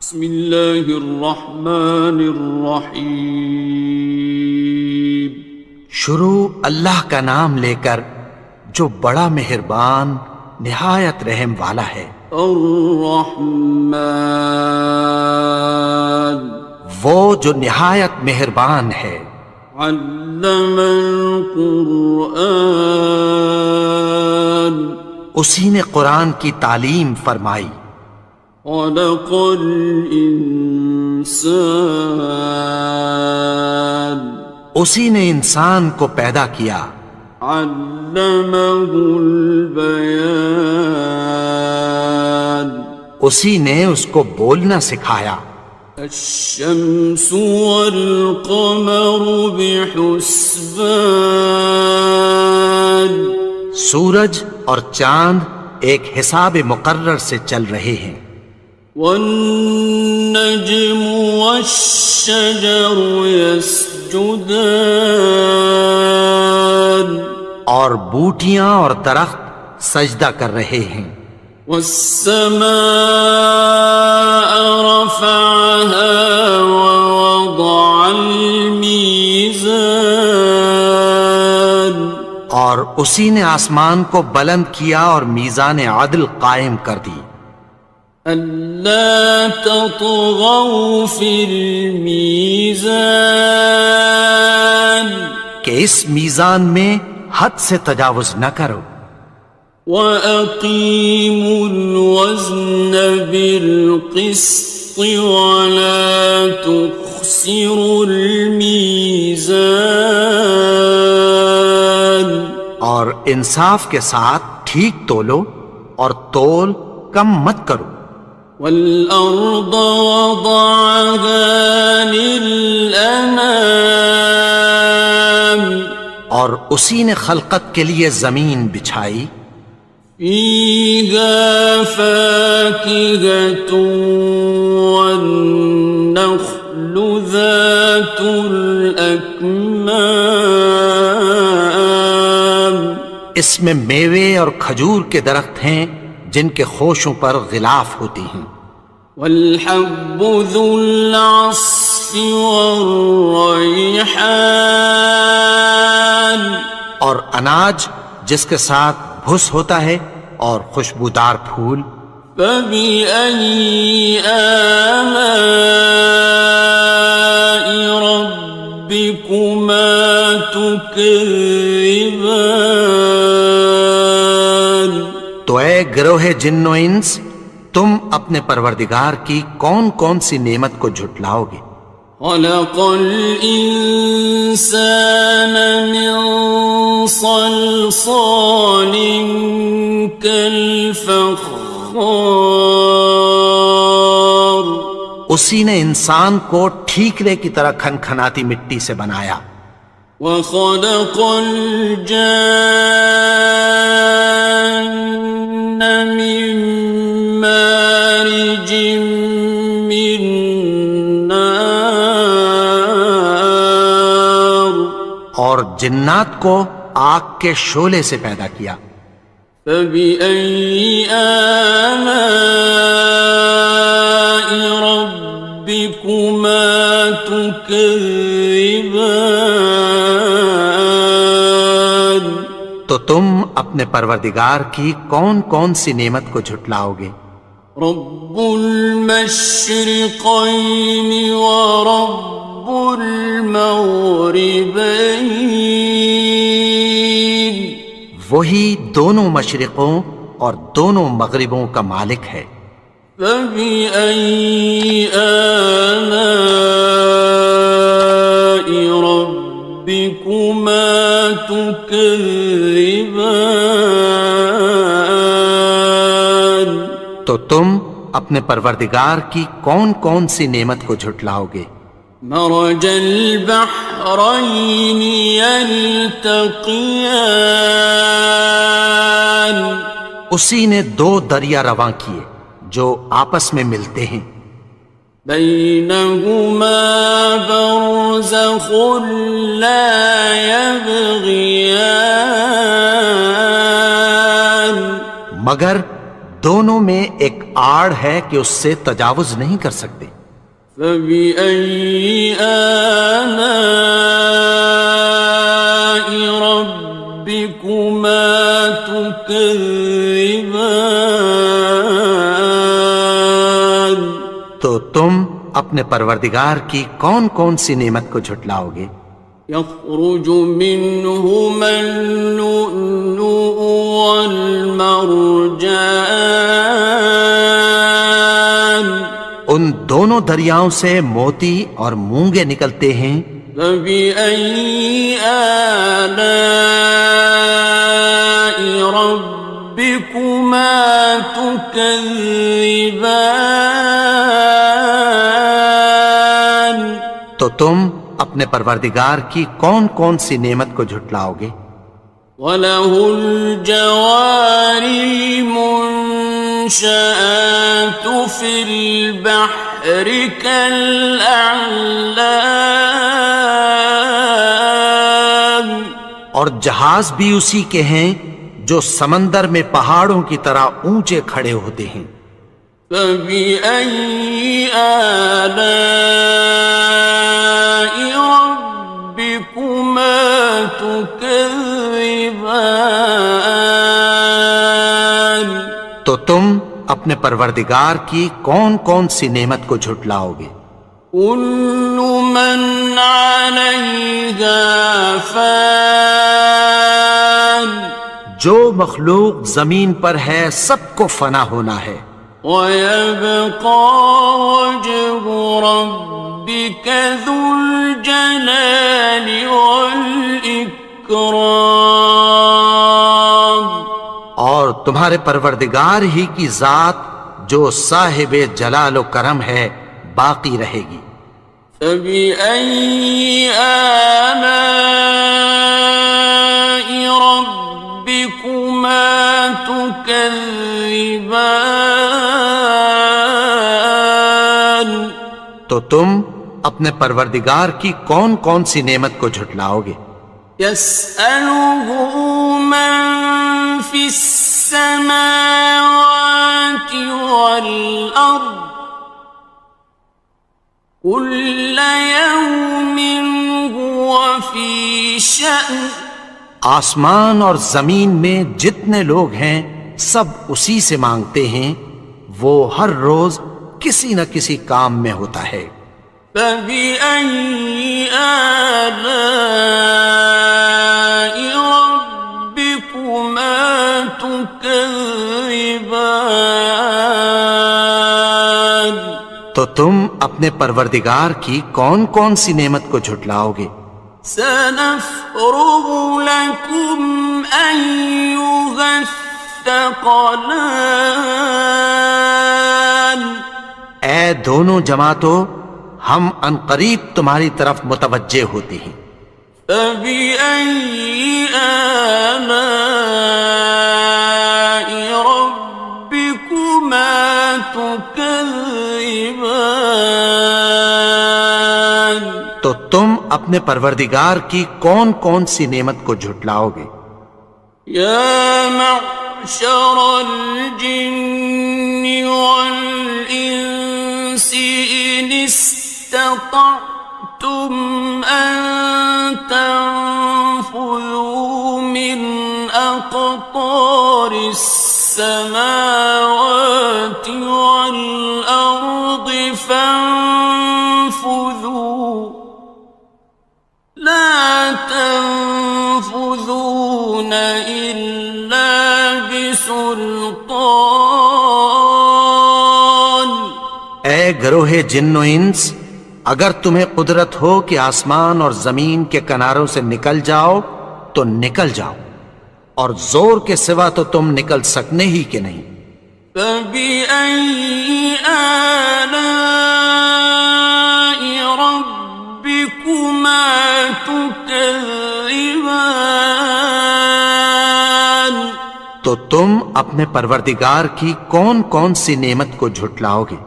بسم اللہ الرحمن الرحیم۔ شروع اللہ کا نام لے کر جو بڑا مہربان نہایت رحم والا ہے۔ الرحمن، وہ جو نہایت مہربان ہے۔ علم القرآن، اسی نے قرآن کی تعلیم فرمائی۔ خلق الانسان، اسی نے انسان کو پیدا کیا۔ علمہ البیان، اسی نے اس کو بولنا سکھایا۔ الشمس والقمر بحسبان، سورج اور چاند ایک حساب مقرر سے چل رہے ہیں۔ والنجم والشجر يسجدان، اور بوٹیاں اور درخت سجدہ کر رہے ہیں۔ والسماء رفعها ووضع الميزان، اور اسی نے آسمان کو بلند کیا اور میزان عدل قائم کر دی۔ ألا تطغوا في الميزان، کہ اس میزان میں حد سے تجاوز نہ کرو۔ وَأَقِيمُوا الْوَزْنَ بِالْقِسْطِ وَلَا تُخْسِرُوا الْمِيزَانَ، اور انصاف کے ساتھ ٹھیک تولو اور تول کم مت کرو۔ وَالْأَرْضَ وَضَعَهَا لِلْأَنَامِ، اور اسی نے خلقت کے لیے زمین بچھائی۔ فِيهَا فَاكِهَةٌ وَالنَّخْلُ ذَاتُ الْأَكْمَامِ، اس میں میوے اور کھجور کے درخت ہیں جن کے خوشوں پر غلاف ہوتی ہیں۔ وَالْحَبُّ ذُو الْعَصْفِ وَالرَّيْحَانِ، اور اناج جس کے ساتھ بھس ہوتا ہے اور خوشبودار پھول۔ فَبِأَيِّ آلَاءِ رَبِّكُمَا تُكَذِّبَانِ، تو اے گروہ جن و انس، تم اپنے پروردگار کی کون کون سی نعمت کو جھٹلاؤ گے؟ خَلَقَ الْإِنسَانَ مِنْ صَلْصَالٍ كَالْفَخَّارِ، اسی نے انسان کو ٹھیکرے کی طرح کھنکھناتی مٹی سے بنایا۔ وَخَلَقَ الْجَانَّ مِن مَّارِجٍ مِّن نَّارٍ، اور جنات کو آگ کے شعلے سے پیدا کیا۔ فَبِأَيِّ آلَاءِ رَبِّكُمَا تُكَذِّبَانِ، تو تم اپنے پروردگار کی کون کون سی نعمت کو جھٹلاؤ گے؟ رب المشرقین ورب المغربین، وہی دونوں مشرقوں اور دونوں مغربوں کا مالک ہے۔ فَبِأَيِّ آلَاءِ رَبِّكُمَا تُكَذِّبَانِ، تو تم اپنے پروردگار کی کون کون سی نعمت کو جھٹلاؤ گے؟ مرج البحرین یلتقیان، اسی نے دو دریا رواں کیے جو آپس میں ملتے ہیں۔ بینہما برزخ لا یبغیان، مگر دونوں میں ایک آڑ ہے کہ اس سے تجاوز نہیں کر سکتے۔ فَبِأَيِّ آلَاءِ رَبِّكُمَا تُكَذِّبَانِ؟ تو تم اپنے پروردگار کی کون کون سی نعمت کو جھٹلاؤ گے؟ يَخْرُجُ مِنْهُمَا اللُّؤْلُؤُ وَالْمَرْجَانُ، ان دونوں دریاؤں سے موتی اور مونگے نکلتے ہیں۔ فَبِأَيِّ آلَاءِ رَبِّكُمَا تُكَذِّبَانِ؟ تو تم اپنے پروردگار کی کون کون سی نعمت کو جھٹلاؤ گے؟ وَلَهُ الْجَوَارِ الْمُنشَآتُ فِي الْبَحْرِ كَالْأَعْلَامِ، اور جہاز بھی اسی کے ہیں جو سمندر میں پہاڑوں کی طرح اونچے کھڑے ہوتے ہیں۔ فَبِأَيِّ آلَاءِ رَبِّكُمَا تُكَذِّبَانِ؟ تو تم اپنے پروردگار کی کون کون سی نعمت کو جھٹلاؤ گے؟ كُلُّ مَنْ عَلَيْهَا فَانٍ، جو مخلوق زمین پر ہے سب کو فنا ہونا ہے۔ وَيَبْقَى وَجْهُ رَبِّكَ ذُو الْجَلَالِ وَالْإِكْرَامِ، اور تمہارے پروردگار ہی کی ذات جو صاحب جلال و کرم ہے باقی رہے گی۔ فَبِأَيِّ آلَاءِ رَبِّكُمَا تُكَذِّبَانِ؟ تو تم اپنے پروردگار کی کون کون سی نعمت کو جھٹلاؤ گے؟ يَسْأَلُهُ مَن فِي السَّمَاوَاتِ وَالْأَرْضِ كُلَّ يَوْمٍ هُوَ فِي شَأْنٍ، آسمان اور زمین میں جتنے لوگ ہیں سب اسی سے مانگتے ہیں، وہ ہر روز کسی نہ کسی کام میں ہوتا ہے۔ فَبِأَيِّ آلَاءِ رَبِّكُمَا تُكَذِّبَانِ؟ تو تم اپنے پروردگار کی کون کون سی نعمت کو جھٹلاؤ گے؟ سَنَفْرُغُ لَكُمْ أَيُّهَ الثَّقَلَانِ، اے دونوں جماعتوں ہم عنقریب تمہاری طرف متوجہ ہوتے ہیں۔ فَبِأَيِّ آلَاءِ رَبِّكُمَا تُكَذِّبَانِ؟ تو تم اپنے پروردگار کی کون کون سی نعمت کو جھٹلاؤ گے؟ يَا مَعْشَرَ الْجِنِّ وَالْإِنسِ إِنِ اسْتَطَعْتُمْ أَن تَنفُذُوا مِنْ أَقْطَارِ السَّمَاوَاتِ وَالْأَرْضِ فَانفُذُوا لَا تَنفُذُونَ إِلَّا بِسُلْطَانٍ۔ اے گروہ جن و انس، اگر تمہیں قدرت ہو کہ آسمان اور زمین کے کناروں سے نکل جاؤ تو نکل جاؤ، اور زور کے سوا تو تم نکل سکنے ہی کہ نہیں۔ فَبِأَيِّ آلَاءِ رَبِّكُمَا تُكَذِّبَانِ؟ تو تم اپنے پروردگار کی کون کون سی نعمت کو جھٹلاؤ گے؟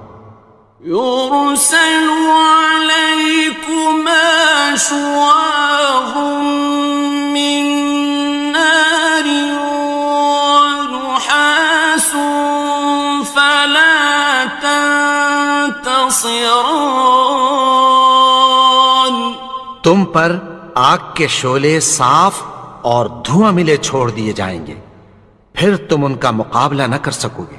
يُرْسَلُ عَلَيْكُمَا شُوَاظٌ مِّن نَّارٍ وَنُحَاسٌ ينتصران. تم پر آگ کے شعلے صاف اور دھواں ملے چھوڑ دیے جائیں گے، پھر تم ان کا مقابلہ نہ کر سکو گے۔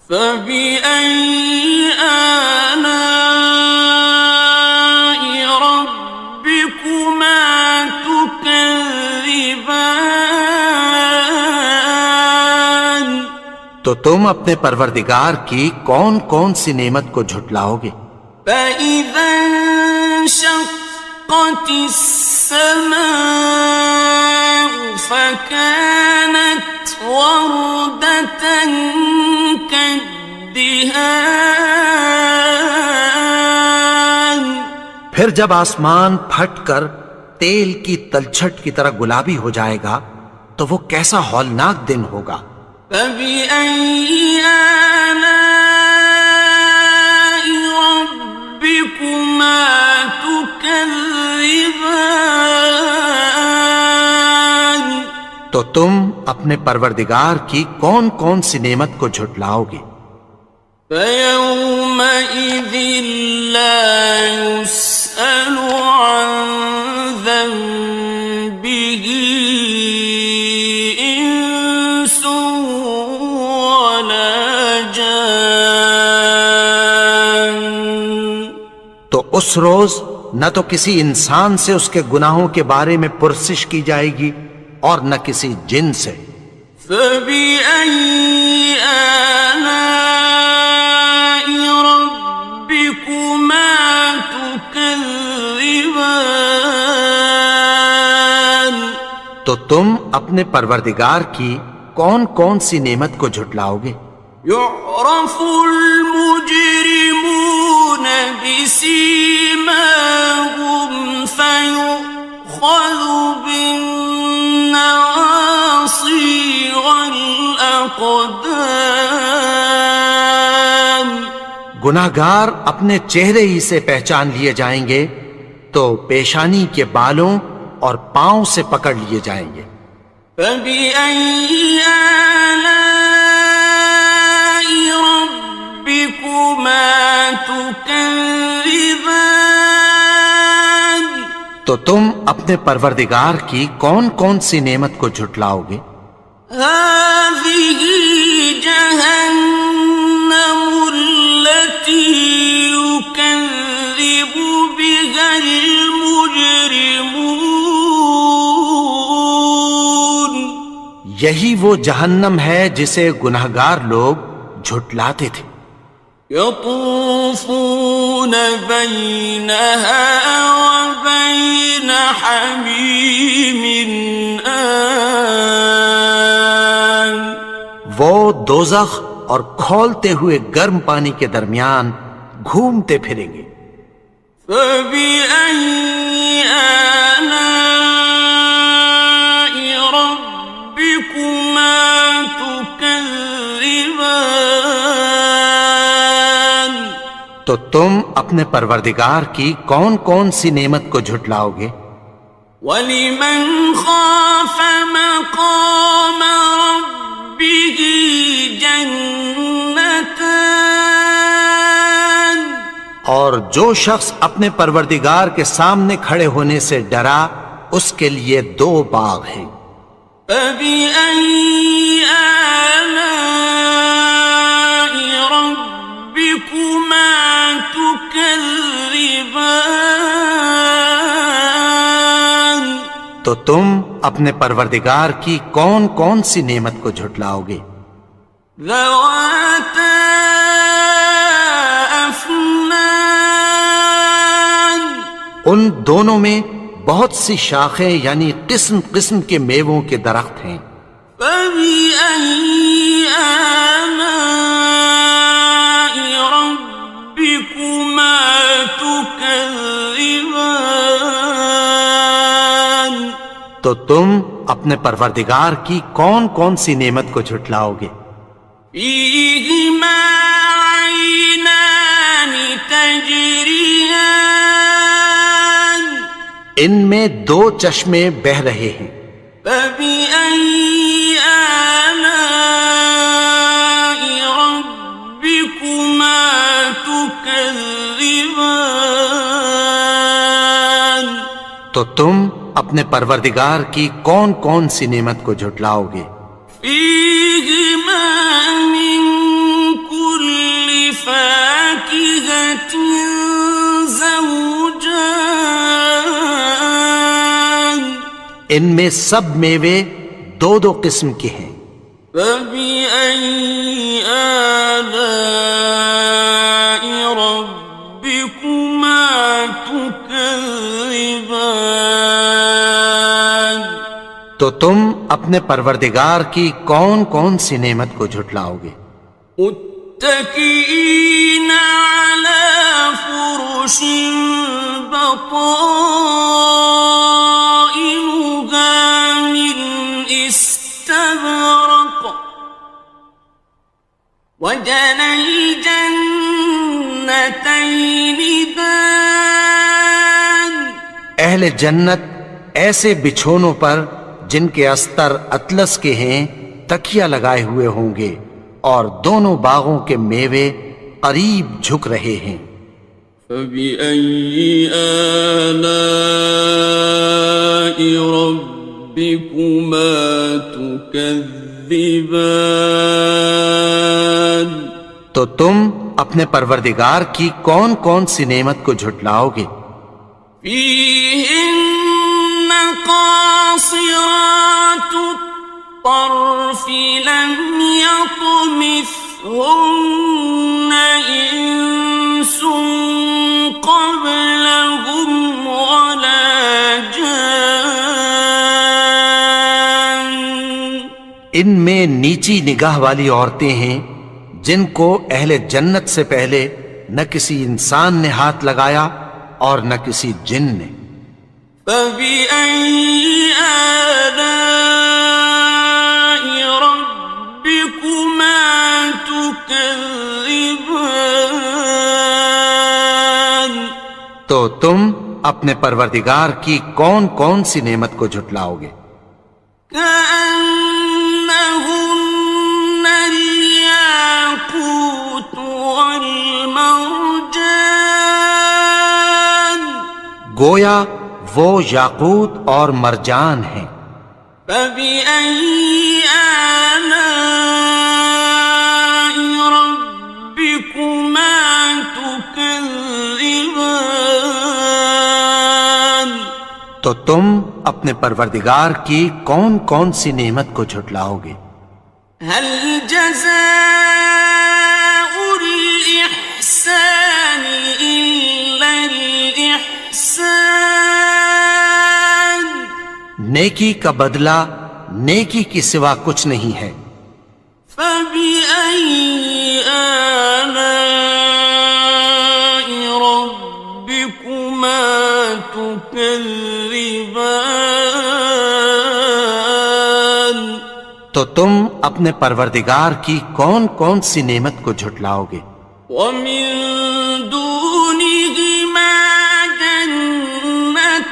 فبأي آلاء ربكما تكذبان. تو تم اپنے پروردگار کی کون کون سی نعمت کو جھٹلاؤ گے؟ فإذا انشقت السماء فكانت وردة كالدهان. پھر جب آسمان پھٹ کر تیل کی تلچھٹ کی طرح گلابی ہو جائے گا تو وہ کیسا ہولناک دن ہوگا۔ فبأي آلاء ربكما تكذبان. تو تم اپنے پروردگار کی کون کون سی نعمت کو جھٹلاؤ گے؟ فيومئذ لا يسأل عن ذنبه إنس ولا جان. تو اس روز نہ تو کسی انسان سے اس کے گناہوں کے بارے میں پرسش کی جائے گی اور نہ کسی جن سے۔ فبأي آلاء ربكما تكذبان. تو تم اپنے پروردگار کی کون کون سی نعمت کو جھٹلاؤ گے؟ يعرف المجرمون بسيماهم فيؤخذ بالنواصي والأقدام. گناہگار اپنے چہرے ہی سے پہچان لیے جائیں گے تو پیشانی کے بالوں اور پاؤں سے پکڑ لیے جائیں گے۔ فبأي آلاء ربكما تكذبان. تو تم اپنے پروردگار کی کون کون سی نعمت کو جھٹلاؤ گے؟ هذه جهنم التي يكذب بها المجرمون. یہی وہ جہنم ہے جسے گناہگار لوگ جھٹلاتے تھے۔ يطوفون بينها وبين حميم آن. وہ دوزخ اور کھولتے ہوئے گرم پانی کے درمیان گھومتے پھریں گے۔ فبأي آلاء ربكما تكذبان. تو تم اپنے پروردگار کی کون کون سی نعمت کو جھٹلاؤ گے؟ وَلِمَنْ خَافَ مَقَامَ رَبِّهِ جَنَّتَانِ. اور جو شخص اپنے پروردگار کے سامنے کھڑے ہونے سے ڈرا اس کے لیے دو باغ ہیں۔ فَبِأَيِّ آلَاءِ رَبِّكُمَا تُكَذِّبَانِ. تو تم اپنے پروردگار کی کون کون سی نعمت کو جھٹلاؤ گے؟ ذَوَاتَا أَفْنَانٍ. ان دونوں میں بہت سی شاخیں یعنی قسم قسم کے میووں کے درخت ہیں۔ فَبِأَيِّ آلَاءِ رَبِّكُمَا تُكَذِّبَانِ. تو تم اپنے پروردگار کی کون کون سی نعمت کو جھٹلاؤ گے؟ فِيهِمَا عَيْنَانِ تَجْرِيَانِ. ان میں دو چشمے بہہ رہے ہیں۔ فَبِأَيِّ آلَاءِ رَبِّكُمَا تُكَذِّبَانِ. تكذبان تو تم اپنے پروردگار کی کون کون سی نعمت کو جھٹلاؤ گے؟ فيهما من كل فاكهة زوجان ان میں سب میوے دو دو قسم کے ہیں۔ فبأي آلاء ربكما تكذبان تو تم اپنے پروردگار کی کون کون سی نعمت کو جھٹلاؤ گے؟ متكئين على فرش بطائنها من استبرق وجنى الجنتين دان اہل جنت ایسے بچھونوں پر جن کے استر اطلس کے ہیں تکیہ لگائے ہوئے ہوں گے، اور دونوں باغوں کے میوے قریب جھک رہے ہیں۔ فبأي آلاء ربكما تكذبان تو تم اپنے پروردگار کی کون کون سی نعمت کو جھٹلاؤ گے؟ فيهن قاصرات الطرف لم يطمثهن إنس قبلهم ولا جان ان میں نیچی نگاہ والی عورتیں ہیں جن کو اہل جنت سے پہلے نہ کسی انسان نے ہاتھ لگایا اور نہ کسی جن نے۔ فبأي آلاء ربكما تكذبان تو تم اپنے پروردگار کی کون کون سی نعمت کو جھٹلاؤ گے؟ كأنهن الياقوت والمرجان گویا وہ یاقوت اور مرجان ہیں۔ فبأي آلاء ربكما تكذبان تو تم اپنے پروردگار کی کون کون سی نعمت کو جھٹلاؤ گے؟ هل جزاء الإحسان إلا الإحسان نیکی کا بدلہ نیکی کی سوا کچھ نہیں ہے۔ فبأي آلاء ربكما تكذبان تو تم اپنے پروردگار کی کون کون سی نعمت کو جھٹلاؤ گے؟ ومن دونهما جنتان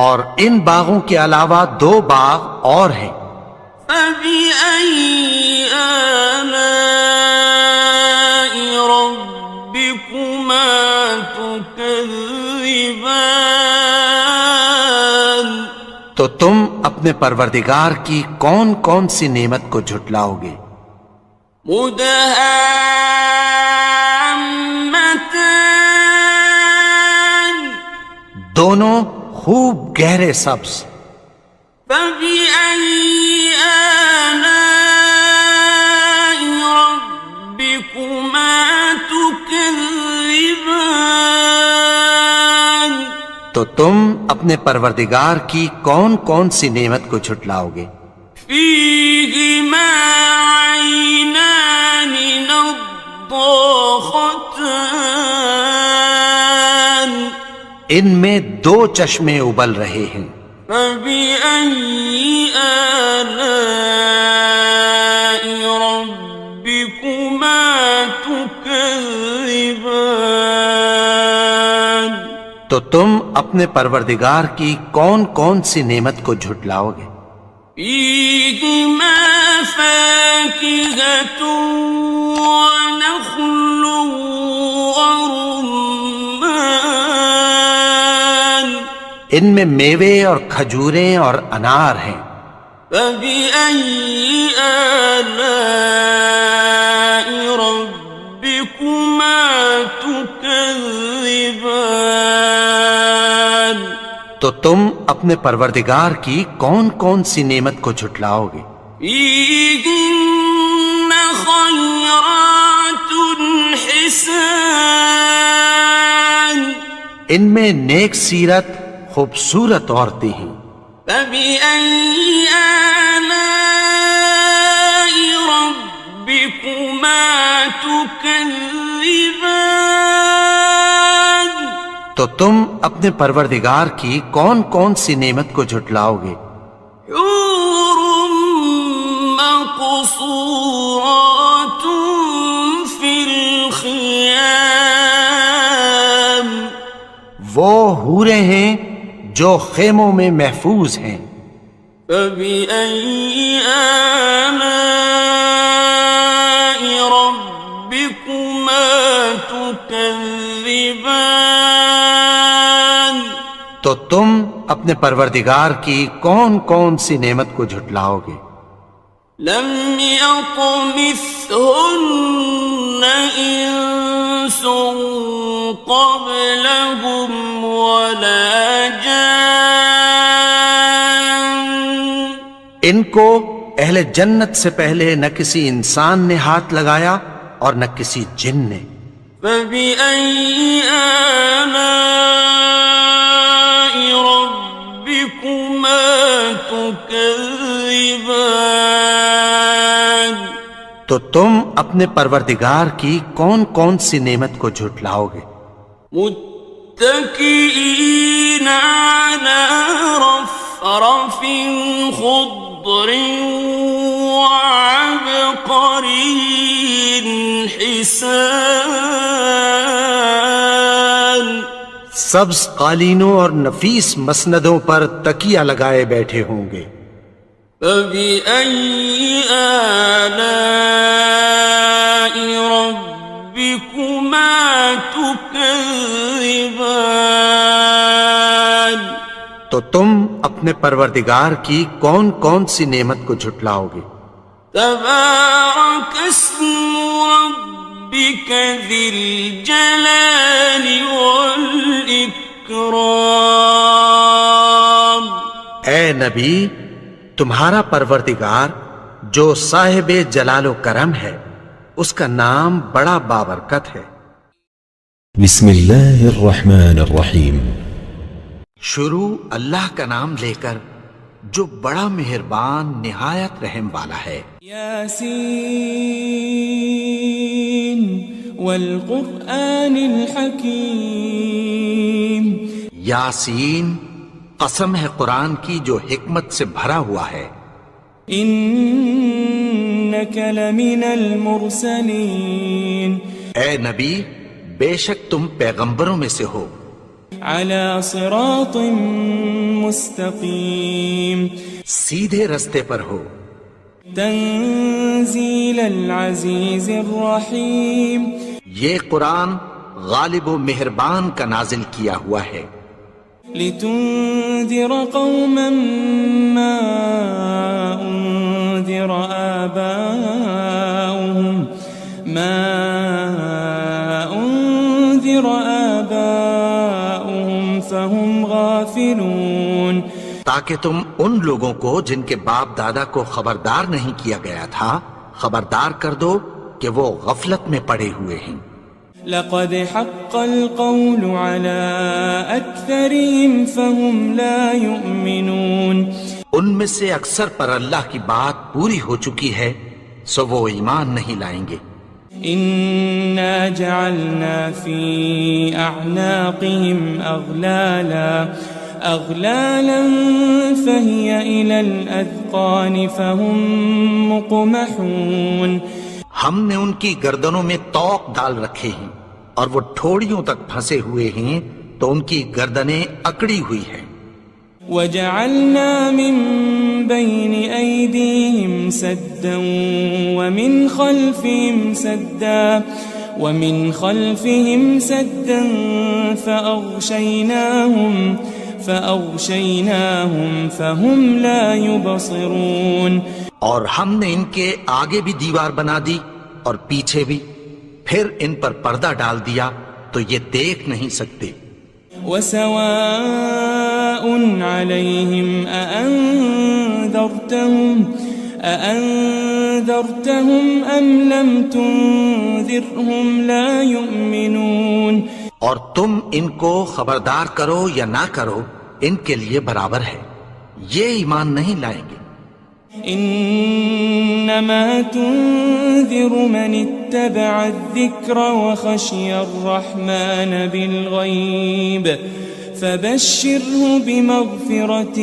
اور ان باغوں کے علاوہ دو باغ اور ہیں۔ فبأي آلاء ربكما تكذبان تو تم اپنے پروردگار کی کون کون سی نعمت کو جھٹلاؤ گے؟ مدهامتان دونوں خوب گہرے سبز۔ فبأي آلاء ربكما تكذبان تو تم اپنے پروردگار کی کون کون سی نعمت کو جھٹلاؤ گے؟ فيهما عينان نضاختان ان میں دو چشمے ابل رہے ہیں۔ فبأي آلاء ربكما تكذبان تو تم اپنے پروردگار کی کون کون سی نعمت کو جھٹلاؤ گے؟ فيهما فاكهة ونخل ورمان ان میں میوے اور کھجوریں اور انار ہیں. فبأي آلاء ربكما تكذبان تو تم اپنے پروردگار کی کون کون سی نعمت کو جھٹلاؤ گے؟ فيهن خيرات حسان ان میں نیک سیرت خوبصورت عورتیں ہیں. فبأي آلاء ربكما تكذبان تو تم اپنے پروردگار کی کون کون سی نعمت کو جھٹلاؤ گے؟ حور مقصورات في الخيام وہ حوریں ہیں جو خیموں میں محفوظ ہیں. فبأي آلاء ربكما تكذبان تو تم اپنے پروردگار کی کون کون سی نعمت کو جھٹلاؤ گے؟ لم يطمثهن إنس قبلهم ولا جان ان کو اہل جنت سے پہلے نہ کسی انسان نے ہاتھ لگایا اور نہ کسی جن نے. فبأي آلاء ربكما تكذبان تو تم اپنے پروردگار کی کون کون سی نعمت کو جھٹلاؤ گے؟ متكئين على رفرف خضر وعبقري حسان سبز قالینوں اور نفیس مسندوں پر تکیہ لگائے بیٹھے ہوں گے. فبأي آلاء ربكما تكذبان تو تم اپنے پروردگار کی کون کون سی نعمت کو جھٹلاؤ گے؟ تبارك اسم ربك ذي الجلال والإكرام اے نبی، تمہارا پروردگار جو صاحب جلال و کرم ہے اس کا نام بڑا بابرکت ہے. بسم اللہ الرحمن الرحیم. شروع اللہ کا نام لے کر جو بڑا مہربان نہایت رحم والا ہے. یاسین والقرآن الحکیم. یاسین، قسم ہے قرآن کی جو حکمت سے بھرا ہوا ہے. انک لمن المرسلین. اے نبی، بے شک تم پیغمبروں میں سے ہو. علی صراط مستقیم. سیدھے رستے پر ہو. تنزیل العزیز الرحیم. یہ قرآن غالب و مہربان کا نازل کیا ہوا ہے. لتنذر قوما ما انذر آباؤهم فهم غافلون. تاکہ تم ان لوگوں کو جن کے باپ دادا کو خبردار نہیں کیا گیا تھا خبردار کر دو کہ وہ غفلت میں پڑے ہوئے ہیں. لقد حق القول على أكثرهم فهم لا يؤمنون. ان میں سے اکثر پر اللہ کی بات پوری ہو چکی ہے سو وہ ایمان نہیں لائیں گے. إنا جعلنا في أعناقهم أغلالا فهي إلى الأذقان فهم مقمحون. ہم نے ان کی گردنوں میں طوق ڈال رکھے ہیں اور وہ ٹھوڑیوں تک پھنسے ہوئے ہیں تو ان کی گردنیں اکڑی ہوئی ہیں. وجعلنا من بين أيديهم سدا ومن خلفهم سدا فأغشيناهم فهم لا يبصرون. اور ہم نے ان کے آگے بھی دیوار بنا دی اور پیچھے بھی، پھر ان پر پردہ ڈال دیا تو یہ دیکھ نہیں سکتے. وسواء عليهم أأنذرتهم أم لم تنذرهم لا يؤمنون. اور تم ان کو خبردار کرو یا نہ کرو ان کے لیے برابر ہے، یہ ایمان نہیں لائیں گے. انما تنذر من اتبع الذکر وخشی الرحمن بالغیب فبشره بمغفرة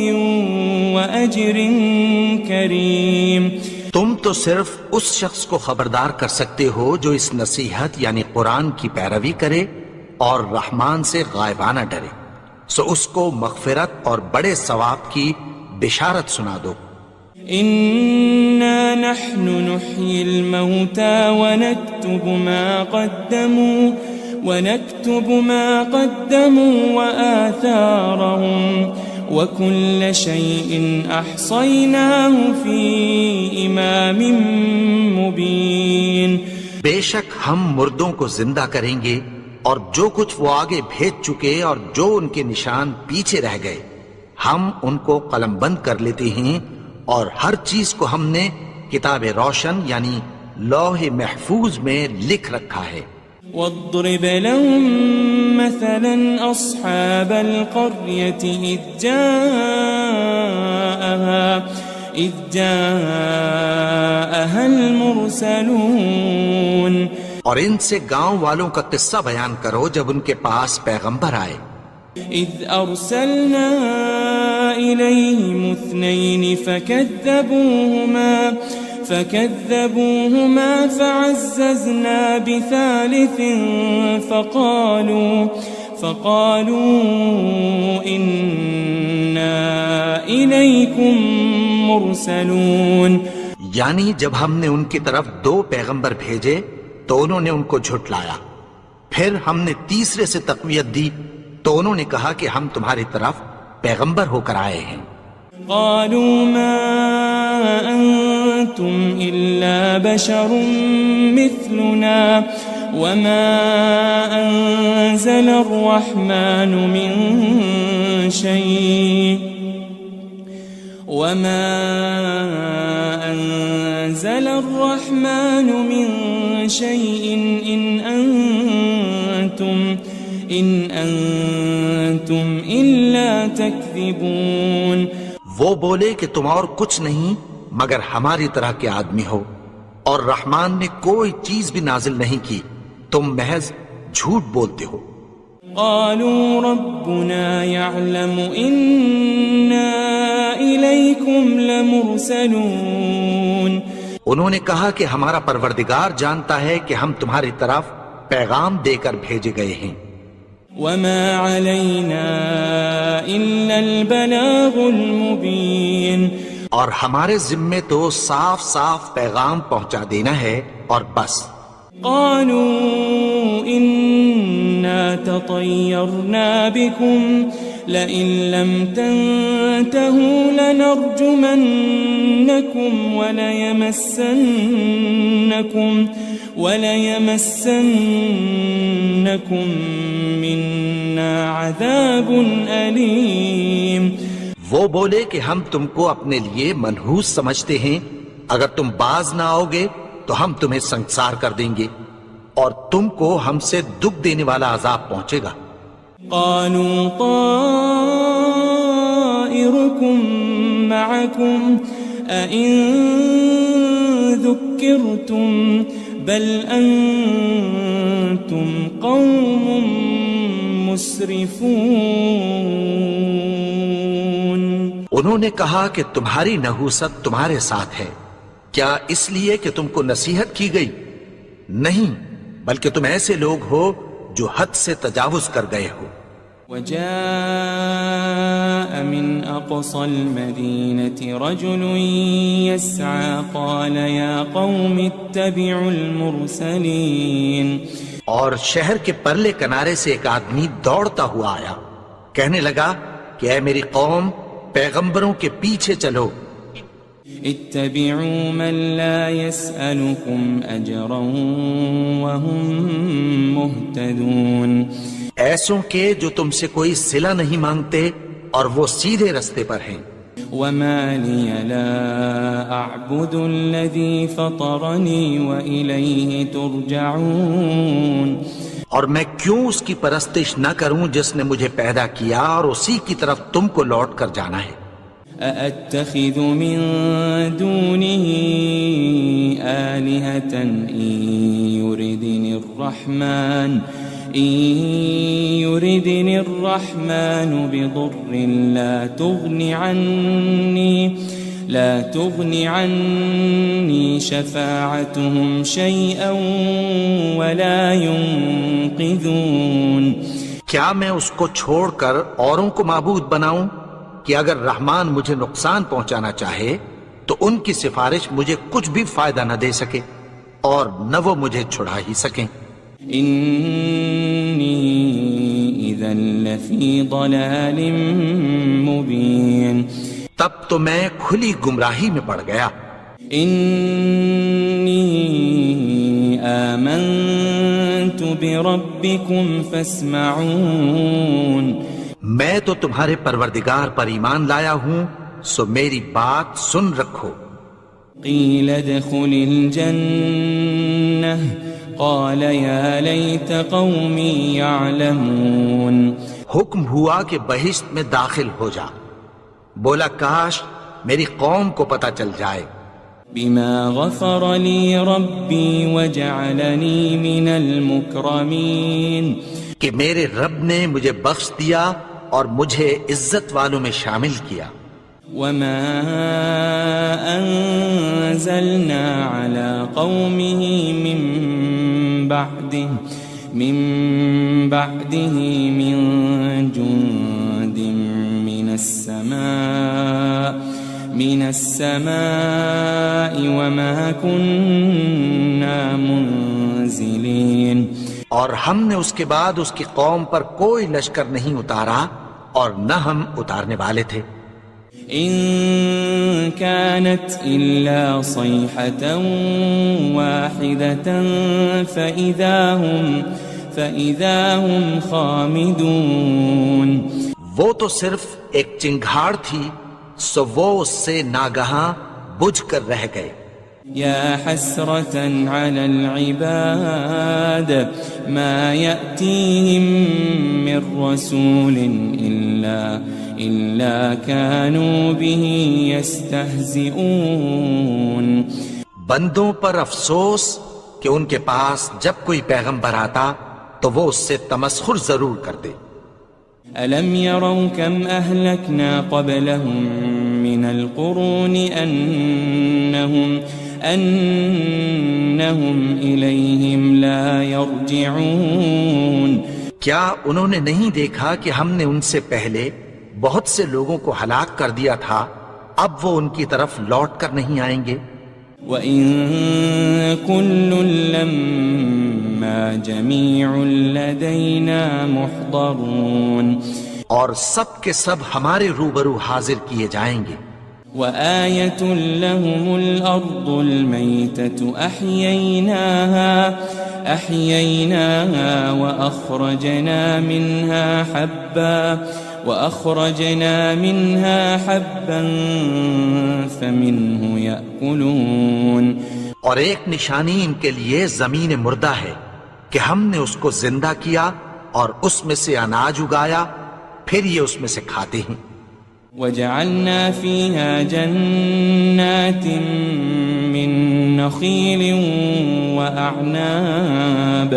وأجر کریم. تم تو صرف اس شخص کو خبردار کر سکتے ہو جو اس نصیحت یعنی قرآن کی پیروی کرے اور رحمان سے غائبانہ ڈرے، سو اس کو مغفرت اور بڑے ثواب کی بشارت سنا دو. إنا نحن نحيي الموتى ونكتب ما قدموا وآثارهم وكل شيء أحصيناه في إمام مبين. بے شک ہم مردوں کو زندہ کریں گے اور جو کچھ وہ آگے بھیج چکے اور جو ان کے نشان پیچھے رہ گئے ہم ان کو قلم بند کر لیتے ہیں، اور ہر چیز کو ہم نے کتاب روشن یعنی لوح محفوظ میں لکھ رکھا ہے. واضرب لهم مثلا أصحاب القرية إذ جاءها المرسلون. اور ان سے گاؤں والوں کا قصہ بیان کرو جب ان کے پاس پیغمبر آئے. إذ أرسلنا إليهم 2 فكذبوهما فعززنا بثالث فقالوا إنا إليكم مرسلون. یعنی جب ہم نے ان کی طرف 2 پیغمبر بھیجے تو انہوں نے ان کو جھٹلایا، پھر ہم نے تیسرے سے تقویت دی تو انہوں نے کہا کہ ہم تمہاری طرف پیغمبر ہو کر آئے ہیں. قالوا ما أنتم إلا بشر مثلنا وما أنزل الرحمن من شيء إن أنتم إلا تكذبون. وہ بولے کہ تم اور کچھ نہیں مگر ہماری طرح کے آدمی ہو، اور رحمان نے کوئی چیز بھی نازل نہیں کی، تم محض جھوٹ بولتے ہو. قالوا ربنا يعلم إنا إليكم لمرسلون. انہوں نے کہا کہ ہمارا پروردگار جانتا ہے کہ ہم تمہاری طرف پیغام دے کر بھیجے گئے ہیں. وما علينا إلا البلاغ المبين. اور ہمارے ذمے تو صاف صاف پیغام پہنچا دینا ہے اور بس. قالوا إنا تطيرنا بكم لئن لم تنتهوا لنرجمنكم وليمسنكم منا عذاب أليم. وہ بولے کہ ہم تم کو اپنے لیے منحوس سمجھتے ہیں، اگر تم باز نہ آؤ گے تو ہم تمہیں سنسار کر دیں گے اور تم کو ہم سے دکھ دینے والا عذاب پہنچے گا. قالوا طائركم معكم أئن ذكرتم بل أنتم قوم مسرفون. انہوں نے کہا کہ تمہاری نحوست تمہارے ساتھ ہے، کیا اس لیے کہ تم کو نصیحت کی گئی؟ نہیں، بلکہ تم ایسے لوگ ہو جو حد سے تجاوز کر گئے ہو. وجاء من أقصى المدينة رجل يسعى قال يا قوم اتبعوا المرسلين. اور شہر کے پرلے کنارے سے ایک آدمی دوڑتا ہوا آیا، کہنے لگا کہ اے میری قوم، پیغمبروں کے پیچھے چلو. اتبعوا من لا يسألكم أجرا وهم مهتدون. ایسوں کے جو تم سے کوئی صلہ نہیں مانگتے اور وہ سیدھے رستے پر ہیں. وما لي لا أعبد الذي فطرني وإليه ترجعون. اور میں کیوں اس کی پرستش نہ کروں جس نے مجھے پیدا کیا اور اسی کی طرف تم کو لوٹ کر جانا ہے. أأتخذ من دونه آلهة إن يردني الرحمن بضر لا تغن عني شفاعتهم شيئا ولا ينقذون. کیا میں اس کو چھوڑ کر اوروں کو معبود بناؤں کہ اگر رحمان مجھے نقصان پہنچانا چاہے تو ان کی سفارش مجھے کچھ بھی فائدہ نہ دے سکے اور نہ وہ مجھے چھڑا ہی سکیں. إني إذا لفي ضلال مبين. تب تو میں کھلی گمراہی میں پڑ گیا. إني آمنت بربكم فاسمعون. میں تو تمہارے پروردگار پر ایمان لایا ہوں، سو میری بات سن رکھو. قيل ادخل الجنة قال يا ليت قومي يعلمون. حکم ہوا کہ بہشت میں داخل ہو جا. بولا کاش میری قوم کو پتہ چل جائے. بما غفر لي ربي وجعلني من المكرمين. کہ میرے رب نے مجھے بخش دیا اور مجھے عزت والوں میں شامل کیا. وما أنزلنا على قومه من بعده من جند من السماء وما كنا منزلين. اور ہم نے اس کے بعد اس کی قوم پر کوئی لشکر نہیں اتارا اور نہ ہم اتارنے والے تھے. إن كانت إلا صيحة واحدة فإذا هم خامدون. وہ تو صرف ایک چنگھاڑ تھی، سو وہ اس سے ناگہاں بجھ کر رہ گئے. يا حسرة على العباد ما يأتيهم من رسول إلا كانوا به يستهزئون. بندوں پر افسوس کہ ان کے پاس جب کوئی پیغمبر آتا تو وہ اس سے تمسخر ضرور کرتے. ألم يروا كم أهلكنا قبلهم من القرون أنهم إليهم لا يرجعون. کیا انہوں نے نہیں دیکھا کہ ہم نے ان سے پہلے بہت سے لوگوں کو ہلاک کر دیا تھا، اب وہ ان کی طرف لوٹ کر نہیں آئیں گے. وَإِن كُلٌّ لَمَّا جَمِيعٌ لَدَيْنَا مُحْضَرُونَ. اور سب کے سب ہمارے روبرو حاضر کیے جائیں گے. وآية لهم الأرض الميتة أحييناها وأخرجنا منها حبا فمنه يأكلون. اور ایک نشانی ان کے لیے زمین مردہ ہے کہ ہم نے اس کو زندہ کیا اور اس میں سے اناج اگایا، پھر یہ اس میں سے کھاتے ہیں. وجعلنا فيها جنات من نخيل وأعناب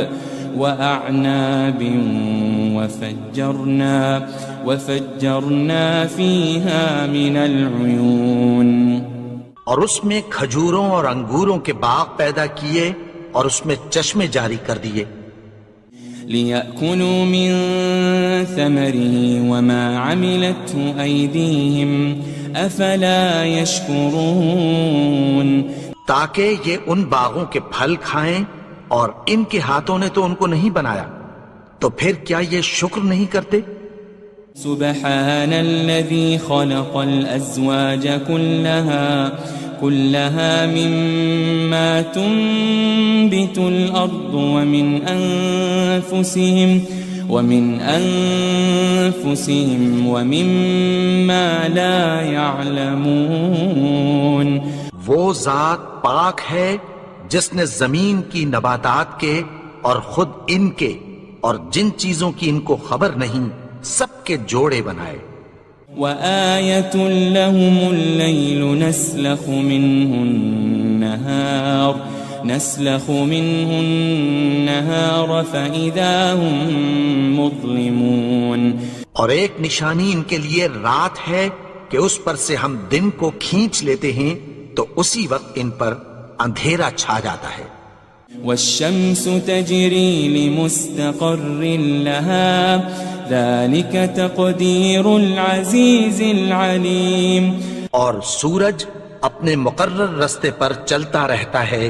وفجرنا فيها من العيون. اور اس میں کھجوروں اور انگوروں کے باغ پیدا کیے اور اس میں چشمے جاری کر دیے. ليأكلوا من ثمره وما عملته أيديهم أفلا يشكرون تاکہ یہ ان باغوں کے پھل کھائیں اور ان کے ہاتھوں نے تو ان کو نہیں بنایا، تو پھر کیا یہ شکر نہیں کرتے؟ سبحان الذي خلق الأزواج كلها مما تنبت الأرض ومن أنفسهم ومما لا يعلمون وہ ذات پاک ہے جس نے زمین کی نباتات کے اور خود ان کے اور جن چیزوں کی ان کو خبر نہیں سب کے جوڑے بنائے۔ وآية لهم الليل نسلخ منه النهار فإذا هم مظلمون اور ایک نشانی ان کے لیے رات ہے کہ اس پر سے ہم دن کو کھینچ لیتے ہیں تو اسی وقت ان پر اندھیرا چھا جاتا ہے۔ والشمس تجري لمستقر لها ذلك تقدير العزيز العليم اور سورج اپنے مقرر رستے پر چلتا رہتا ہے،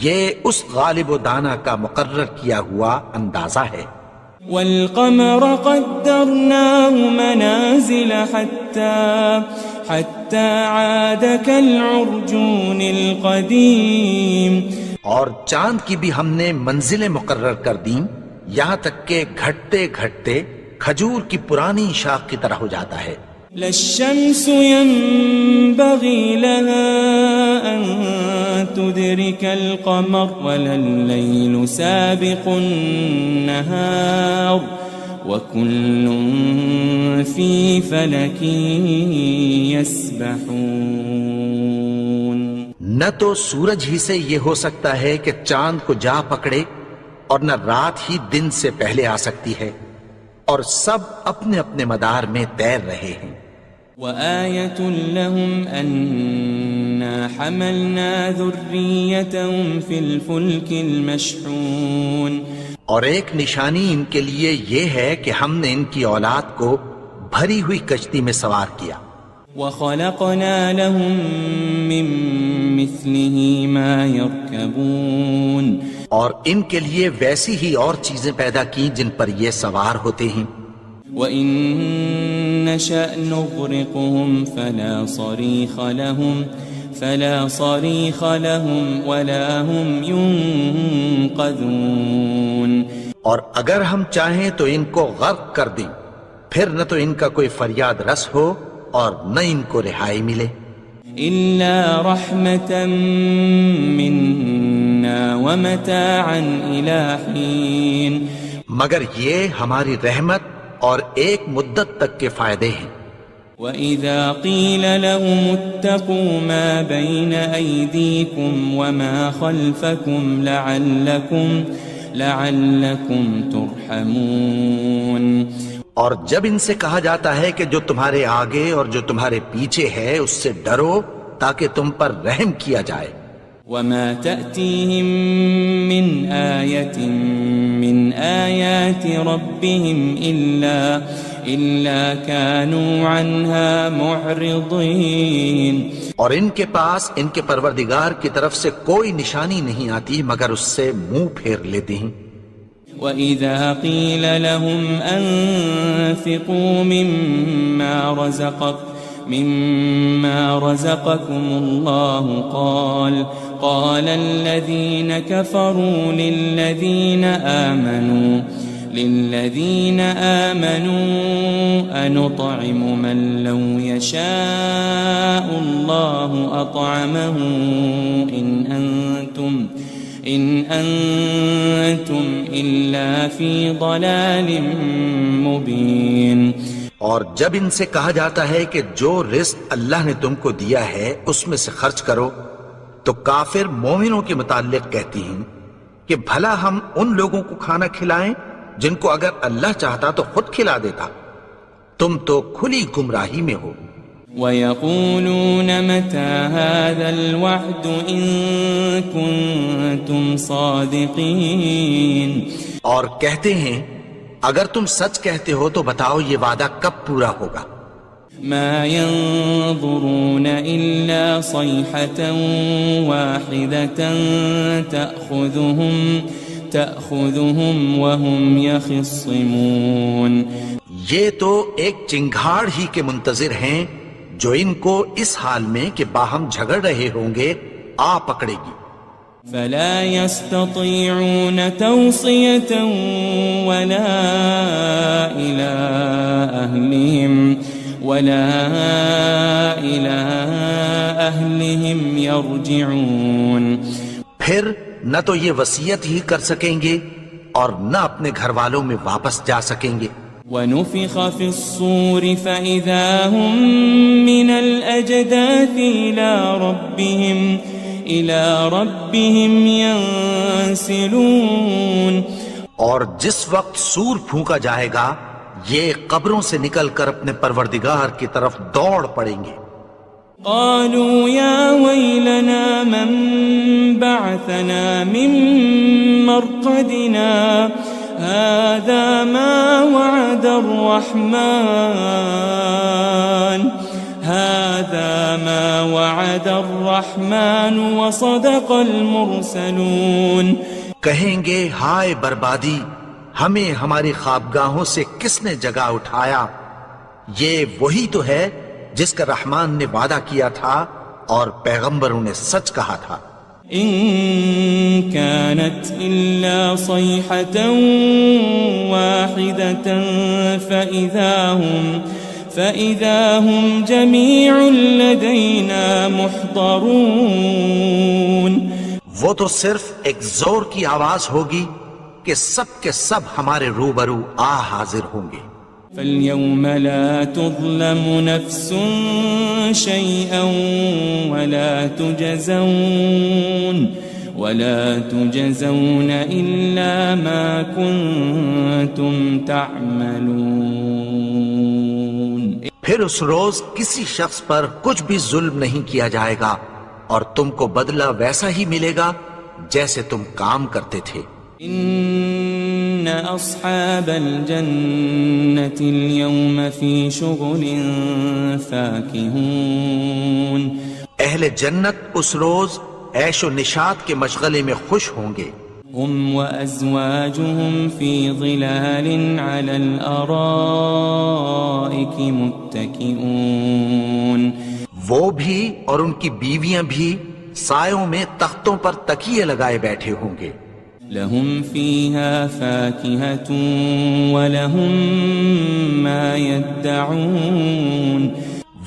یہ اس غالب و دانا کا مقرر کیا ہوا اندازہ ہے۔ والقمر قدرناه منازل حتى عاد كالعرجون القديم اور چاند کی بھی ہم نے منزلیں مقرر کر دیں یہاں تک کہ گھٹتے گھٹتے کھجور کی پرانی شاخ کی طرح ہو جاتا ہے۔ لا الشمس ينبغي لها أن تدرك القمر ولا الليل سابق النهار وكل في فلك يسبحون نہ تو سورج ہی سے یہ ہو سکتا ہے کہ چاند کو جا پکڑے اور نہ رات ہی دن سے پہلے آ سکتی ہے، اور سب اپنے اپنے مدار میں تیر رہے ہیں۔ وآية لهم أنا حملنا ذريتهم في الفلك المشحون اور ایک نشانی ان کے لیے یہ ہے کہ ہم نے ان کی اولاد کو بھری ہوئی کشتی میں سوار کیا۔ وخلقنا لهم من مثله ما يركبون اور ان کے لیے ویسی ہی اور چیزیں پیدا کی جن پر یہ سوار ہوتے ہیں۔ وَإِن نَّشَأْ نُغْرِقْهُمْ فَلَا صَرِيخَ لَهُمْ وَلَا هُمْ يُنقَذُونَ اور اگر ہم چاہیں تو ان کو غرق کر دیں، پھر نہ تو ان کا کوئی فریاد رس ہو اور نہ ان کو رہائی ملے۔ إِلَّا رَحْمَةً مِّنَّا وَمَتَاعًا إِلَىٰ حِينٍ مگر یہ ہماری رحمت اور ایک مدت تک کے فائدے ہیں۔ وَإِذَا قِيلَ لَهُمُ اتَّقُوا مَا بَيْنَ أَيْدِيكُمْ وَمَا خَلْفَكُمْ لَعَلَّكُمْ تُرْحَمُونَ اور جب ان سے کہا جاتا ہے کہ جو تمہارے آگے اور جو تمہارے پیچھے ہے اس سے ڈرو تاکہ تم پر رحم کیا جائے۔ وَمَا تَأْتِيهِم مِّنْ آيَةٍ مِّنْ آيَاتِ رَبِّهِمْ إِلَّا كَانُوا عَنْهَا مُعْرِضِينَ اور ان کے پاس ان کے پروردگار کی طرف سے کوئی نشانی نہیں آتی مگر اس سے منہ پھیر لیتے ہیں۔ وَإِذَا قِيلَ لَهُمْ أَنفِقُوا مِمَّا رَزَقَكُمُ اللَّهُ قَالَ الَّذِينَ كَفَرُوا لِلَّذِينَ آمَنُوا أَنُطْعِمُ مَن لَّوْ يَشَاءُ اللَّهُ أَطْعَمَهُ إِنْ أَنْتُمْ إِلَّا فِي ضَلَالٍ مُبِينٍ اور جب ان سے کہا جاتا ہے کہ جو رزق اللہ نے تم کو دیا ہے اس میں سے خرچ کرو تو کافر مومنوں کے متعلق کہتی ہیں کہ بھلا ہم ان لوگوں کو کھانا کھلائیں جن کو اگر اللہ چاہتا تو خود کھلا دیتا، تم تو کھلی گمراہی میں ہو۔ وَيَقُولُونَ مَتَى هَذَا الْوَعْدُ إِن كُنتُمْ صَادِقِينَ اور کہتے ہیں اگر تم سچ کہتے ہو تو بتاؤ یہ وعدہ کب پورا ہوگا؟ ما ينظرون إلا صيحة واحدة تأخذهم وهم يخصمون. یہ تو ایک چنگھاڑ ہی کے منتظر ہیں جو ان کو اس حال میں کہ باہم جھگڑ رہے ہوں گے آ پکڑے گی. فلا يستطيعون توصية ولا إلى أهلهم يرجعون. پھر نہ تو یہ وصیت ہی کر سکیں گے اور نہ اپنے گھر والوں میں واپس جا سکیں گے. ونفخ في الصور فإذا هم من الأجداث إلى ربهم ينسلون. اور جس وقت سور پھونکا جائے گا یہ قبروں سے نکل کر اپنے پروردگار کی طرف دوڑ پڑیں گے. قالوا يا ويلنا من بعثنا من مرقدنا هذا ما وعد الرحمن وصدق المرسلون. کہیں گے ہائے بربادی، ہمیں ہماری خوابگاہوں سے کس نے جگا اٹھایا؟ یہ وہی تو ہے جس کا رحمان نے وعدہ کیا تھا اور پیغمبروں نے سچ کہا تھا. ان كانت الا صيحة واحدة فإذا هم جميع لدينا محضرون. وہ تو صرف ایک زور کی آواز ہوگی کہ سب کے سب ہمارے روبرو آ حاضر ہوں گے. فاليوم لا تظلم نفس شيئا ولا تجزون إلا ما كنتم تعملون. پھر اس روز کسی شخص پر کچھ بھی ظلم نہیں کیا جائے گا اور تم کو بدلہ ویسا ہی ملے گا جیسے تم کام کرتے تھے. ان اصحاب الجنة اليوم في شغل فاكهون. اہل جنت اس روز عیش و نشاط کے مشغلے میں خوش ہوں گے. هم وازواجهم في ظلال على الارائك متكئون. وہ بھی اور ان کی بیویاں بھی سایوں میں تختوں پر تکیے لگائے بیٹھے ہوں گے. لهم فيها فاكهة ولهم ما يدعون.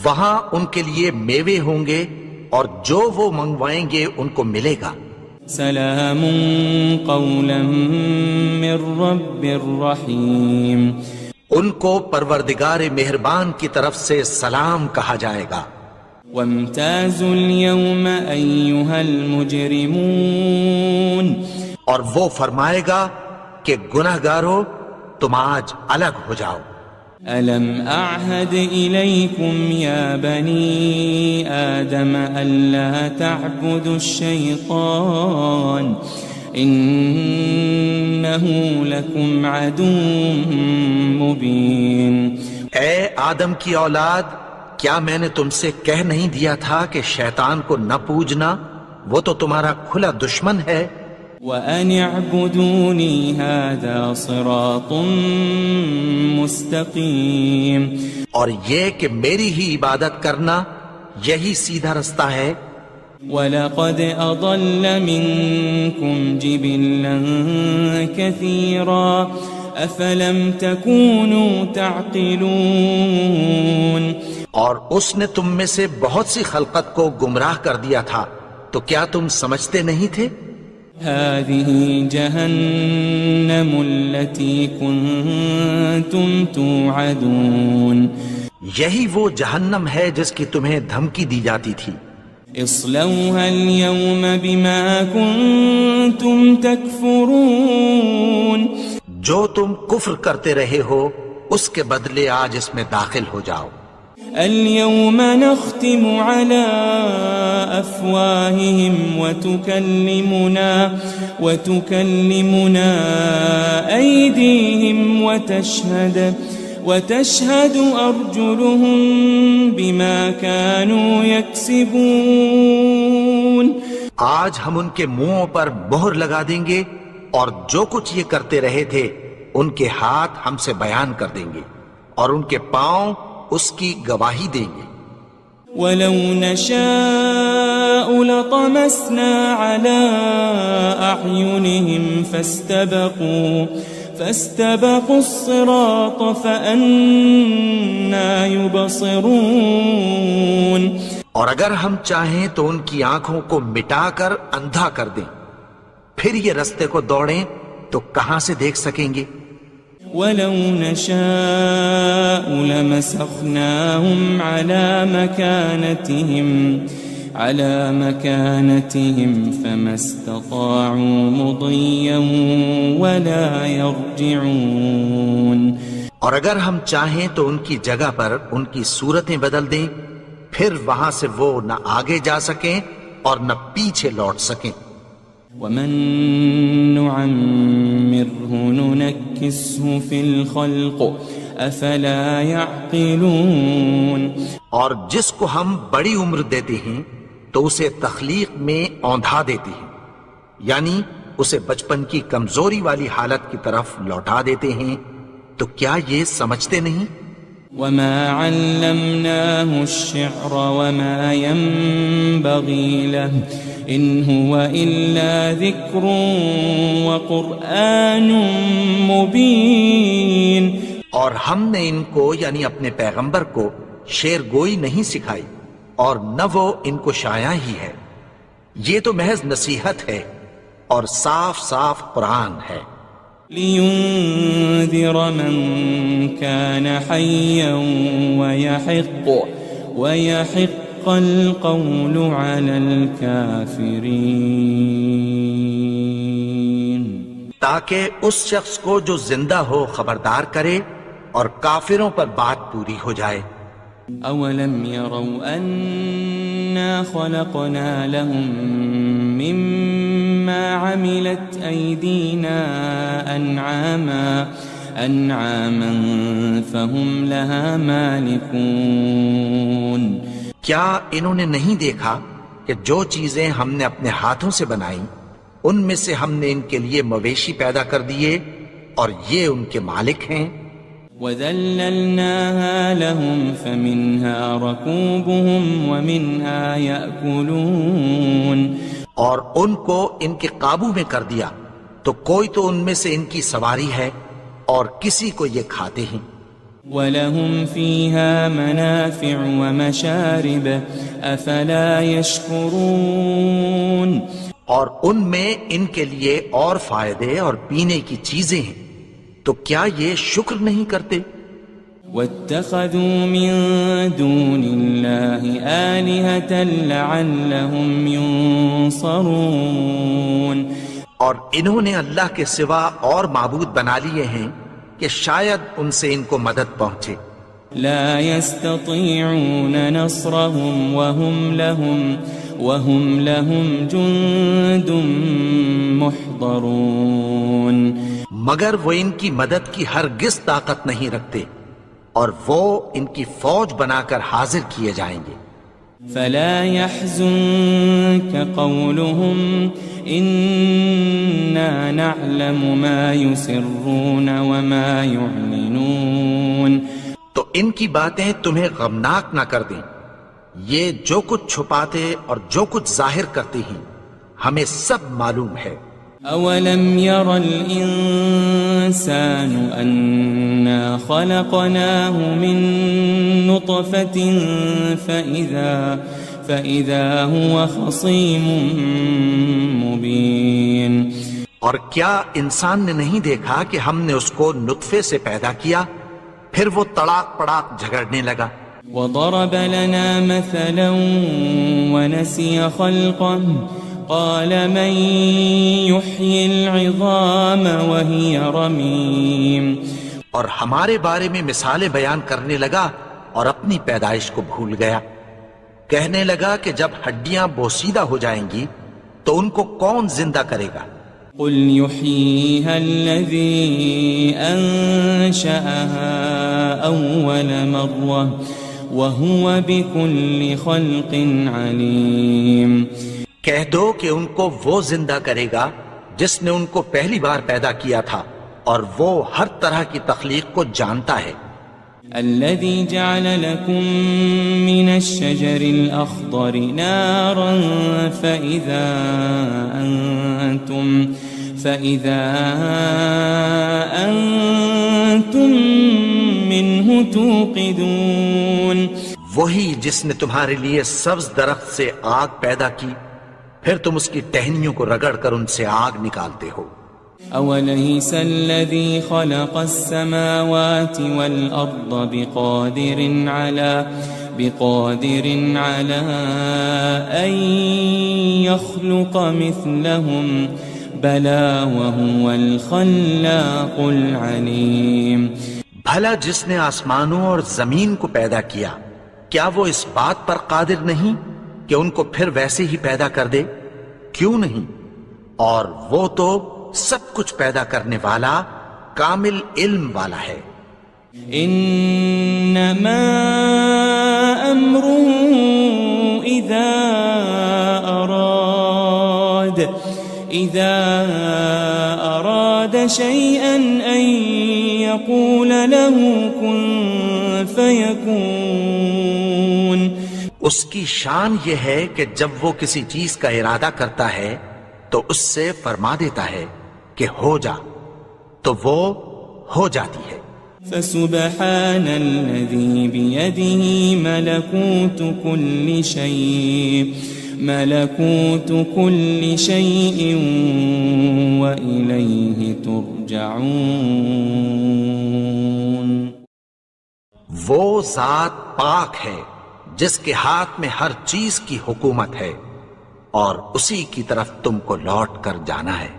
وہاں ان کے لیے میوے ہوں گے اور جو وہ منگوائیں گے ان کو ملے گا. سلام قولا من رب الرحیم. ان کو پروردگار مہربان کی طرف سے سلام کہا جائے گا. وامتازوا اليوم أيها المجرمون. اور وہ فرمائے گا کہ گناہگارو تم آج الگ ہو جاؤ. ألم أعهد إليكم يا بني آدم ألا تعبدوا الشيطان إنه لكم عدو مبين. اے آدم کی اولاد، کیا میں نے تم سے کہہ نہیں دیا تھا کہ شیطان کو نہ پوجنا، وہ تو تمہارا کھلا دشمن ہے. وَأَنِ اعْبُدُونِي هَذَا صِرَاطٌ مُسْتَقِيمٌ. اور یہ کہ میری ہی عبادت کرنا یہی سیدھا رستہ ہے. وَلَقَدْ أَضَلَّ مِنْكُمْ جِبِلًّا كَثِيرًا أَفَلَمْ تَكُونُوا تَعْقِلُونَ. اور اس نے تم میں سے بہت سی خلقت کو گمراہ کر دیا تھا، تو کیا تم سمجھتے نہیں تھے؟ هذه جهنم التي كنتم توعدون. یہی وہ جہنم ہے جس کی تمہیں دھمکی دی جاتی تھی. اصلوها اليوم بما كنتم تكفرون. جو تم کفر کرتے رہے ہو اس کے بدلے آج اس میں داخل ہو جاؤ. اليوم نختم على أفواههم وتكلمنا أيديهم وتشهد أرجلهم بما كانوا يكسبون. آج ہم ان کے منہوں پر مہر لگا دیں گے اور جو کچھ یہ کرتے رہے تھے ان کے ہاتھ ہم سے بیان کر دیں گے اور ان کے پاؤں اس کی گواہی دیں گے. وَلَوْ نَشَاءُ لَطَمَسْنَا عَلَىٰ أَعْيُنِهِمْ فَاسْتَبَقُوا الصِّرَاطَ فَأَنَّىٰ يُبْصِرُونَ. اور اگر ہم چاہیں تو ان کی آنکھوں کو مٹا کر اندھا کر دیں، پھر یہ رستے کو دوڑیں تو کہاں سے دیکھ سکیں گے؟ وَلَوْ نَشَاءُ لَمَسَخْنَاهُمْ عَلَىٰ مَكَانَتِهِمْ فَمَا اسْتَطَاعُوا مُضِيًّا وَلَا يَرْجِعُونَ. اور اگر ہم چاہیں تو ان کی جگہ پر ان کی صورتیں بدل دیں، پھر وہاں سے وہ نہ آگے جا سکیں اور نہ پیچھے لوٹ سکیں. وَمَن نُعَمِّرْهُ نُنَكِّسْهُ فِي الْخَلْقِ أَفَلَا يَعْقِلُونَ. اور جس کو ہم بڑی عمر دیتے ہیں تو اسے تخلیق میں اوندھا دیتے ہیں، یعنی اسے بچپن کی کمزوری والی حالت کی طرف لوٹا دیتے ہیں. تو کیا یہ سمجھتے نہیں؟ وَمَا عَلَّمْنَاهُ الشِّعْرَ وَمَا يَنبَغِي لَهُ إِنْ هُوَ إِلَّا ذِكْرٌ وَقُرْآنٌ مُبِينٌ. اور ہم نے ان کو یعنی اپنے پیغمبر کو شعر گوئی نہیں سکھائی اور نہ وہ ان کو شایع ہی ہے، یہ تو محض نصیحت ہے اور صاف صاف قرآن ہے. لِيُنذِرَ مَن كَانَ حَيًّا وَيَحِقَّ الْقَوْلُ عَلَى الْكَافِرِينَ. تاکہ اس شخص کو جو زندہ ہو خبردار کرے اور کافروں پر بات پوری ہو جائے. أَوَلَمْ يَرَوْا أَنَّا خَلَقْنَا لَهُم مِّمَّا عَمِلَتْ أَيْدِينَا أَنْعَامًا فَهُمْ لَهَا مَالِكُونَ. کیا انہوں نے نہیں دیکھا کہ جو چیزیں ہم نے اپنے ہاتھوں سے بنائیں ان میں سے ہم نے ان کے لیے مویشی پیدا کر دیے اور یہ ان کے مالک ہیں. وَذَلَّلْنَاهَا لَهُمْ فَمِنْهَا رَكُوبُهُمْ وَمِنْهَا يَأْكُلُونَ. اور ان کو ان کے قابو میں کر دیا تو کوئی تو ان میں سے ان کی سواری ہے اور کسی کو یہ کھاتے ہیں. وَلَهُمْ فِيهَا مَنَافِعُ وَمَشَارِبُ أَفَلَا يَشْكُرُونَ. اور ان میں ان کے لیے اور فائدے اور پینے کی چیزیں ہیں، تو کیا یہ شکر نہیں کرتے؟ وَاتَّخَذُوا مِن دُونِ اللَّهِ آلِهَةً لَعَلَّهُمْ يُنصَرُونَ. اور انہوں نے اللہ کے سوا اور معبود بنا لیے ہیں کہ شاید ان سے ان کو مدد پہنچے. لا يستطيعون نصرهم وهم لهم جند محضرون. مگر وہ ان کی مدد کی ہرگز طاقت نہیں رکھتے اور وہ ان کی فوج بنا کر حاضر کیے جائیں گے. فلا يحزنك قولهم إنا نعلم ما يسرون وما يعلنون. تو ان کی باتیں تمہیں غمناک نہ کر دیں، یہ جو کچھ چھپاتے اور جو کچھ ظاہر کرتے ہیں ہمیں سب معلوم ہے. أولم ير الإنسان أنا خلقناه من نطفة فإذا هو خصيم مبين. اور کیا انسان نے نہیں دیکھا کہ ہم نے اس کو نطفے سے پیدا کیا پھر وہ تڑاک پڑاک جھگڑنے لگا. وضرب لنا مثلا ونسي خلقه قال من يحيي العظام وهي رميم. اور ہمارے بارے میں مثالیں بیان کرنے لگا اور اپنی پیدائش کو بھول گیا. کہنے لگا کہ جب ہڈیاں بوسیدہ ہو جائیں گی تو ان کو کون زندہ کرے گا؟ قل يحييها الذي أنشأها أول مرة وهو بكل خلق عليم. کہہ دو کہ ان کو وہ زندہ کرے گا جس نے ان کو پہلی بار پیدا کیا تھا اور وہ ہر طرح کی تخلیق کو جانتا ہے. الذي جعل لكم من الشجر الأخضر نارا فإذا أنتم منه توقدون. وہی جس نے تمہارے لیے سبز درخت سے آگ پیدا کی پھر تم اس کی ٹہنیوں کو رگڑ کر ان سے آگ نکالتے ہو. أوليس الذي خلق السماوات والأرض بقادر على أن يخلق مثلهم بلى وهو الخلاق العليم. بھلا جس نے آسمانوں اور زمین کو پیدا کیا کیا وہ اس بات پر قادر نہیں کہ ان کو پھر ویسے ہی پیدا کر دے؟ کیوں نہیں؟ اور وہ تو سب کچھ پیدا کرنے والا کامل علم والا ہے. انما امره اذا اراد شيئا ان يقول له كن فيكون. اس کی شان یہ ہے کہ جب وہ کسی چیز کا ارادہ کرتا ہے تو اس سے فرما دیتا ہے کہ ہو جا تو وہ ہو جاتی ہے. فسبحان الذي بيده ملكوت كل شيء وإليه ترجعون. وہ ذات پاک ہے جس کے ہاتھ میں ہر چیز کی حکومت ہے اور اسی کی طرف تم کو لوٹ کر جانا ہے.